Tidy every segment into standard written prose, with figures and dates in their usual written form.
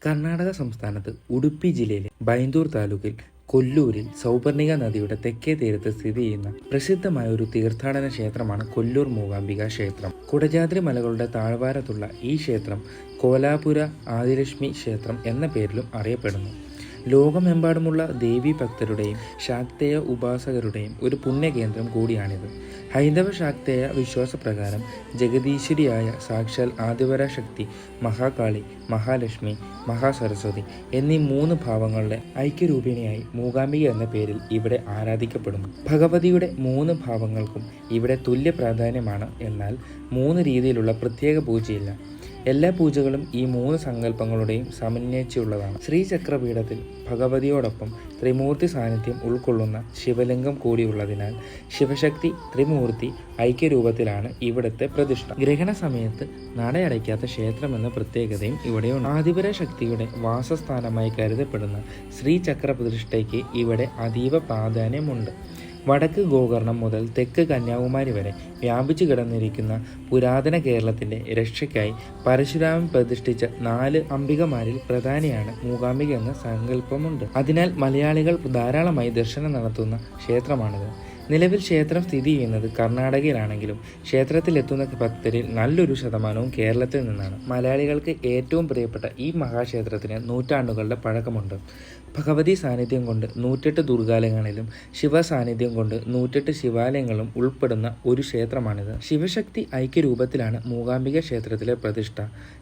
കർണാടക സംസ്ഥാനത്ത് ഉടുപ്പി ജില്ലയിലെ ബൈന്ദൂർ താലൂക്കിൽ കൊല്ലൂരിൽ സൗപർണിക നദിയുടെ തെക്കേ തീരത്ത് സ്ഥിതി ചെയ്യുന്ന പ്രസിദ്ധമായ ഒരു തീർത്ഥാടന ക്ഷേത്രമാണ് കൊല്ലൂർ മൂകാംബിക ക്ഷേത്രം. കുടജാദ്രി മലകളുടെ താഴ്വാരത്തുള്ള ഈ ക്ഷേത്രം കോലാപുര ആദിലക്ഷ്മി ക്ഷേത്രം എന്ന പേരിലും അറിയപ്പെടുന്നു. ലോകമെമ്പാടുമുള്ള ദേവീ ഭക്തരുടെയും ശാക്തേയ ഉപാസകരുടെയും ഒരു പുണ്യകേന്ദ്രം കൂടിയാണിത്. ഹൈന്ദവ ശാക്തേയ വിശ്വാസപ്രകാരം ജഗദീശ്വരിയായ സാക്ഷാൽ ആദിപരാശക്തി, മഹാകാളി, മഹാലക്ഷ്മി, മഹാസരസ്വതി എന്നീ 3 ഭാവങ്ങളുടെ ഐക്യരൂപിണിയായി മൂകാംബിക എന്ന പേരിൽ ഇവിടെ ആരാധിക്കപ്പെടുന്നു. ഭഗവതിയുടെ 3 ഭാവങ്ങൾക്കും ഇവിടെ തുല്യ പ്രാധാന്യമാണ്. എന്നാൽ 3 രീതിയിലുള്ള പ്രത്യേക പൂജയില്ല. എല്ലാ പൂജകളും ഈ 3 സങ്കല്പങ്ങളുടെയും സമന്വയിച്ചുള്ളതാണ്. ശ്രീചക്രപീഠത്തിൽ ഭഗവതിയോടൊപ്പം ത്രിമൂർത്തി സാന്നിധ്യം ഉൾക്കൊള്ളുന്ന ശിവലിംഗം കൂടിയുള്ളതിനാൽ ശിവശക്തി ത്രിമൂർത്തി ഐക്യരൂപത്തിലാണ് ഇവിടുത്തെ പ്രതിഷ്ഠ. ഗ്രഹണ സമയത്ത് നടയടയ്ക്കാത്ത ക്ഷേത്രം എന്ന പ്രത്യേകതയും ഇവിടെയുണ്ട്. ആദിപര ശക്തിയുടെ വാസസ്ഥാനമായി കരുതപ്പെടുന്ന ശ്രീചക്ര പ്രതിഷ്ഠയ്ക്ക് ഇവിടെ അതീവ പ്രാധാന്യമുണ്ട്. വടക്ക് ഗോകർണം മുതൽ തെക്ക് കന്യാകുമാരി വരെ വ്യാപിച്ചു കിടന്നിരിക്കുന്ന പുരാതന കേരളത്തിന്റെ രക്ഷയ്ക്കായി പരശുരാമൻ പ്രതിഷ്ഠിച്ച 4 അംബികമാരിൽ പ്രധാനിയാണ് മൂകാംബിക എന്ന സങ്കല്പമുണ്ട്. അതിനാൽ മലയാളികൾ ധാരാളമായി ദർശനം നടത്തുന്ന ക്ഷേത്രമാണിത്. നിലവിൽ ക്ഷേത്രം സ്ഥിതി ചെയ്യുന്നത് കർണാടകയിലാണെങ്കിലും ക്ഷേത്രത്തിലെത്തുന്ന ഭക്തരിൽ നല്ലൊരു ശതമാനവും കേരളത്തിൽ നിന്നാണ്. മലയാളികൾക്ക് ഏറ്റവും പ്രിയപ്പെട്ട ഈ മഹാക്ഷേത്രത്തിന് നൂറ്റാണ്ടുകളുടെ പഴക്കമുണ്ട്. ഭഗവതി സാന്നിധ്യം കൊണ്ട് 108 ദുർഗാലയങ്ങളിലും ശിവ സാന്നിധ്യം കൊണ്ട് 108 ശിവാലയങ്ങളും ഉൾപ്പെടുന്ന ഒരു ക്ഷേത്രമാണിത്. ശിവശക്തി ഐക്യരൂപത്തിലാണ് മൂകാംബിക ക്ഷേത്രത്തിലെ പ്രതിഷ്ഠ.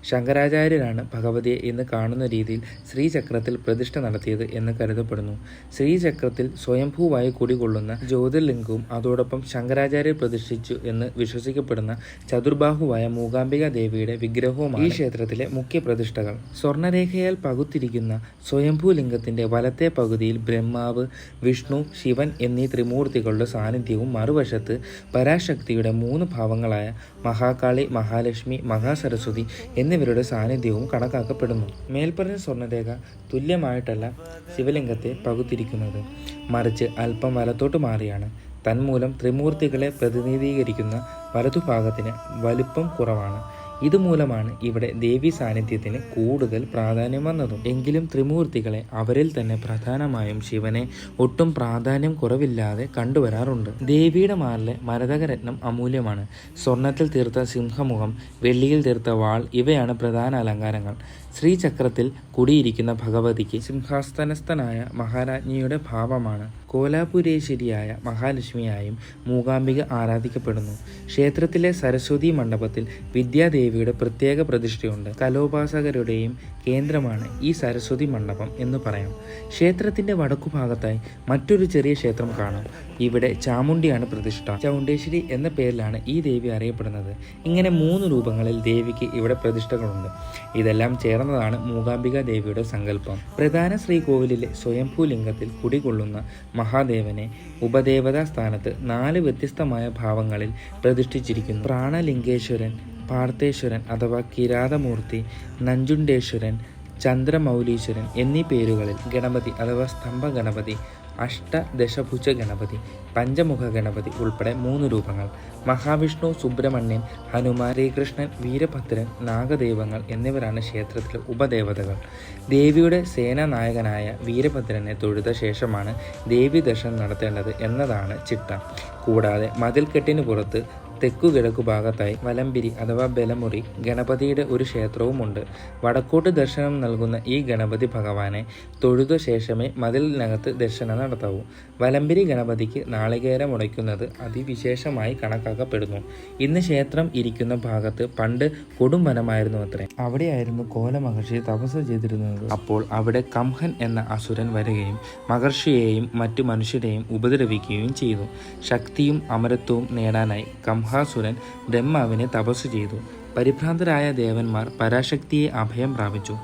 ശങ്കരാചാര്യരാണ് ഭഗവതിയെ ഇന്ന് കാണുന്ന രീതിയിൽ ശ്രീചക്രത്തിൽ പ്രതിഷ്ഠ നടത്തിയത് എന്ന് കരുതപ്പെടുന്നു. ശ്രീചക്രത്തിൽ സ്വയംഭൂവായി കുടികൊള്ളുന്ന ജ്യോതിർലിംഗവും അതോടൊപ്പം ശങ്കരാചാര്യർ പ്രതിഷ്ഠിച്ചു എന്ന് വിശ്വസിക്കപ്പെടുന്ന ചതുർബാഹുവായ മൂകാംബിക ദേവിയുടെ വിഗ്രഹവുമാണ് ഈ ക്ഷേത്രത്തിലെ മുഖ്യ പ്രതിഷ്ഠകൾ. സ്വർണ്ണരേഖയാൽ പകുത്തിരിക്കുന്ന സ്വയംഭൂലിംഗത്തിന്റെ വലത്തെ പകുതിയിൽ ബ്രഹ്മാവ്, വിഷ്ണു, ശിവൻ എന്നീ ത്രിമൂർത്തികളുടെ സാന്നിധ്യവും മറുവശത്ത് പരാശക്തിയുടെ 3 ഭാവങ്ങളായ മഹാകാളി, മഹാലക്ഷ്മി, മഹാസരസ്വതി എന്നിവരുടെ സാന്നിധ്യവും കണക്കാക്കപ്പെടുന്നു. മേൽപ്പറഞ്ഞ സ്വർണ്ണരേഖ തുല്യമായിട്ടല്ല ശിവലിംഗത്തെ പകുത്തിരിക്കുന്നത്, മറിച്ച് അല്പം വലത്തോട്ട് മാറിയാണ്. തന്മൂലം ത്രിമൂർത്തികളെ പ്രതിനിധീകരിക്കുന്ന വലതുഭാഗത്തിന് വലിപ്പം കുറവാണ്. ഇതുമൂലമാണ് ഇവിടെ ദേവി സാന്നിധ്യത്തിന് കൂടുതൽ പ്രാധാന്യം വന്നതും. എങ്കിലും ത്രിമൂർത്തികളെ അവരിൽ തന്നെ പ്രധാനമായും ശിവനെ ഒട്ടും പ്രാധാന്യം കുറവില്ലാതെ കണ്ടുവരാറുണ്ട്. ദേവിയുടെ മാറിലെ മരതകരത്നം അമൂല്യമാണ്. സ്വർണത്തിൽ തീർത്ത സിംഹമുഖം, വെള്ളിയിൽ തീർത്ത വാൾ ഇവയാണ് പ്രധാന അലങ്കാരങ്ങൾ. ശ്രീചക്രത്തിൽ കുടിയിരിക്കുന്ന ഭഗവതിക്ക് സിംഹാസനസ്ഥനായ മഹാരാജ്ഞിയുടെ ഭാവമാണ്. കോലാപുരേശ്വരിയായ മഹാലക്ഷ്മിയായും മൂകാംബിക ആരാധിക്കപ്പെടുന്നു. ക്ഷേത്രത്തിലെ സരസ്വതി മണ്ഡപത്തിൽ വിദ്യാദേവിയുടെ പ്രത്യേക പ്രതിഷ്ഠയുണ്ട്. കലോപാസകരുടെയും കേന്ദ്രമാണ് ഈ സരസ്വതി മണ്ഡപം എന്ന് പറയാം. ക്ഷേത്രത്തിന്റെ വടക്കുഭാഗത്തായി മറ്റൊരു ചെറിയ ക്ഷേത്രം കാണാം. ഇവിടെ ചാമുണ്ടിയാണ് പ്രതിഷ്ഠ. ചൗണ്ടേശ്വരി എന്ന പേരിലാണ് ഈ ദേവി അറിയപ്പെടുന്നത്. ഇങ്ങനെ 3 രൂപങ്ങളിൽ ദേവിക്ക് ഇവിടെ പ്രതിഷ്ഠകളുണ്ട്. ഇതെല്ലാം ചേർന്നതാണ് മൂകാംബിക ദേവിയുടെ സങ്കല്പം. പ്രധാന ശ്രീകോവിലിലെ സ്വയംഭൂലിംഗത്തിൽ കുടികൊള്ളുന്ന മഹാദേവനെ ഉപദേവതാ സ്ഥാനത്ത് 4 വ്യത്യസ്തമായ ഭാവങ്ങളിൽ പ്രതിഷ്ഠിച്ചിരിക്കുന്നു. പ്രാണലിംഗേശ്വരൻ, പാർത്ഥേശ്വരൻ അഥവാ കിരാതമൂർത്തി, നഞ്ചുണ്ടേശ്വരൻ, ചന്ദ്രമൗലീശ്വരൻ എന്നീ പേരുകളിൽ ഗണപതി അഥവാ സ്തംഭ ഗണപതി, അഷ്ടദശഭുജ ഗണപതി, പഞ്ചമുഖ ഗണപതി ഉൾപ്പെടെ 3 രൂപങ്ങൾ. മഹാവിഷ്ണു, സുബ്രഹ്മണ്യൻ, ഹനുമാൻ, ശ്രീകൃഷ്ണൻ, വീരഭദ്രൻ, നാഗദൈവങ്ങൾ എന്നിവരാണ് ക്ഷേത്രത്തിലെ ഉപദേവതകൾ. ദേവിയുടെ സേനാനായകനായ വീരഭദ്രനെ തൊഴുത ശേഷമാണ് ദേവി ദർശനം നടത്തേണ്ടത് എന്നതാണ് ചിട്ട. കൂടാതെ മതിൽക്കെട്ടിന് പുറത്ത് തെക്കുകിഴക്കു ഭാഗത്തായി വലംപിരി അഥവാ ബലമുറി ഗണപതിയുടെ ഒരു ക്ഷേത്രവുമുണ്ട്. വടക്കോട്ട് ദർശനം നൽകുന്ന ഈ ഗണപതി ഭഗവാനെ തൊഴുത ശേഷമേ മതിലിനകത്ത് ദർശനം നടത്താവൂ. വലംപിരി ഗണപതിക്ക് നാളികേരം ഉടയ്ക്കുന്നത് അതിവിശേഷമായി കണക്കാക്കപ്പെടുന്നു. ഇന്ന് ക്ഷേത്രം ഇരിക്കുന്ന ഭാഗത്ത് പണ്ട് കൊടും വനമായിരുന്നു അത്രേ. അവിടെയായിരുന്നു കോല മഹർഷി തപസ് ചെയ്തിരുന്നത്. അപ്പോൾ അവിടെ കംഹൻ എന്ന അസുരൻ വരികയും മഹർഷിയെയും മറ്റു മനുഷ്യരെയും ഉപദ്രവിക്കുകയും ചെയ്തു. ശക്തിയും അമരത്വവും നേടാനായി കംഹാസുരൻ ബ്രഹ്മാവിനെ തപസ് ചെയ്തു. പരിഭ്രാന്തരായ ദേവന്മാർ പരാശക്തിയെ അഭയം പ്രാപിച്ചു.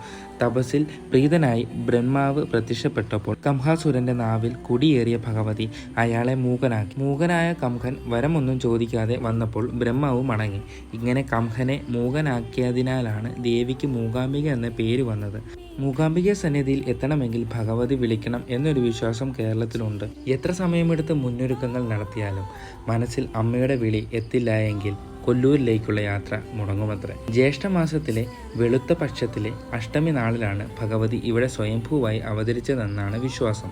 തപസ്സിൽ പ്രീതനായി ബ്രഹ്മാവ് പ്രത്യക്ഷപ്പെട്ടപ്പോൾ കംഹാസുരന്റെ നാവിൽ കുടിയേറിയ ഭഗവതി അയാളെ മൂകനാക്കി. മൂകനായ കംഹൻ വരമൊന്നും ചോദിക്കാതെ വന്നപ്പോൾ ബ്രഹ്മാവ് മടങ്ങി. ഇങ്ങനെ കംഹനെ മൂകനാക്കിയതിനാലാണ് ദേവിക്ക് മൂകാംബിക എന്ന പേര് വന്നത്. മൂകാംബിക സന്നിധിയിൽ എത്തണമെങ്കിൽ ഭഗവതി വിളിക്കണം എന്നൊരു വിശ്വാസം കേരളത്തിലുണ്ട്. എത്ര സമയമെടുത്ത് മുന്നൊരുക്കങ്ങൾ നടത്തിയാലും മനസ്സിൽ അമ്മയുടെ വിളി എത്തില്ല എങ്കിൽ കൊല്ലൂരിലേക്കുള്ള യാത്ര മുടങ്ങുമത്രേ. ജ്യേഷ്ഠമാസത്തിലെ വെളുത്ത പക്ഷത്തിലെ അഷ്ടമി നാളിലാണ് ഭഗവതി ഇവിടെ സ്വയംഭൂവായി അവതരിച്ചതെന്നാണ് വിശ്വാസം.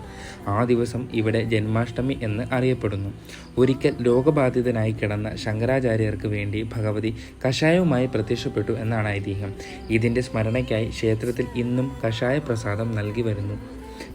ആ ദിവസം ഇവിടെ ജന്മാഷ്ടമി എന്ന് അറിയപ്പെടുന്നു. ഒരിക്കൽ രോഗബാധിതനായി കിടന്ന ശങ്കരാചാര്യർക്ക് വേണ്ടി ഭഗവതി കഷായവുമായി പ്രത്യക്ഷപ്പെട്ടു എന്നാണ് ഐതിഹ്യം. ഇതിൻ്റെ സ്മരണയ്ക്കായി ക്ഷേത്രത്തിൽ ഇന്നും കഷായ പ്രസാദം നൽകി വരുന്നു.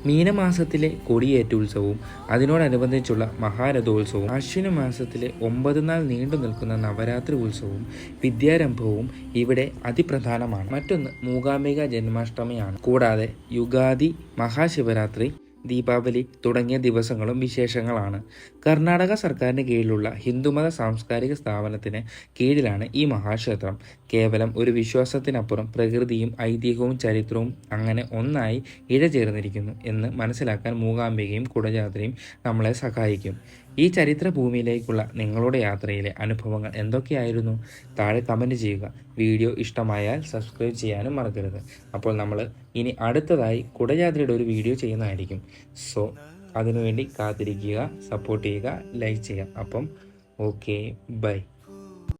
മീനമാസത്തിലെ കൊടിയേറ്റുത്സവവും അതിനോടനുബന്ധിച്ചുള്ള മഹാരഥോത്സവവും അശ്വിന മാസത്തിലെ 9 നാൾ നീണ്ടു നിൽക്കുന്ന നവരാത്രി ഉത്സവവും വിദ്യാരംഭവും ഇവിടെ അതിപ്രധാനമാണ്. മറ്റൊന്ന് മൂകാംബിക ജന്മാഷ്ടമിയാണ്. കൂടാതെ യുഗാദി, മഹാശിവരാത്രി, ദീപാവലി തുടങ്ങിയ ദിവസങ്ങളും വിശേഷങ്ങളാണ്. കർണാടക സർക്കാരിന് കീഴിലുള്ള ഹിന്ദുമത സാംസ്കാരിക സ്ഥാപനത്തിന് കീഴിലാണ് ഈ മഹാക്ഷേത്രം. കേവലം ഒരു വിശ്വാസത്തിനപ്പുറം പ്രകൃതിയും ഐതിഹ്യവും ചരിത്രവും അങ്ങനെ ഒന്നായി ഇഴചേർന്നിരിക്കുന്നു എന്ന് മനസ്സിലാക്കാൻ മൂകാംബികയും കുടജാദ്രിയും നമ്മളെ സഹായിക്കും. ഈ ചരിത്ര ഭൂമിയിലേക്കുള്ള നിങ്ങളുടെ യാത്രയിലെ അനുഭവങ്ങൾ എന്തൊക്കെയായിരുന്നു? താഴെ കമൻറ്റ് ചെയ്യുക. വീഡിയോ ഇഷ്ടമായാൽ സബ്സ്ക്രൈബ് ചെയ്യാനും മറക്കരുത്. അപ്പോൾ നമ്മൾ ഇനി അടുത്തതായി കുടജാദ്രിയുടെ ഒരു വീഡിയോ ചെയ്യുന്നതായിരിക്കും. സോ അതിനുവേണ്ടി കാത്തിരിക്കുക, സപ്പോർട്ട് ചെയ്യുക, ലൈക്ക് ചെയ്യുക. അപ്പം ഓക്കെ, ബൈ.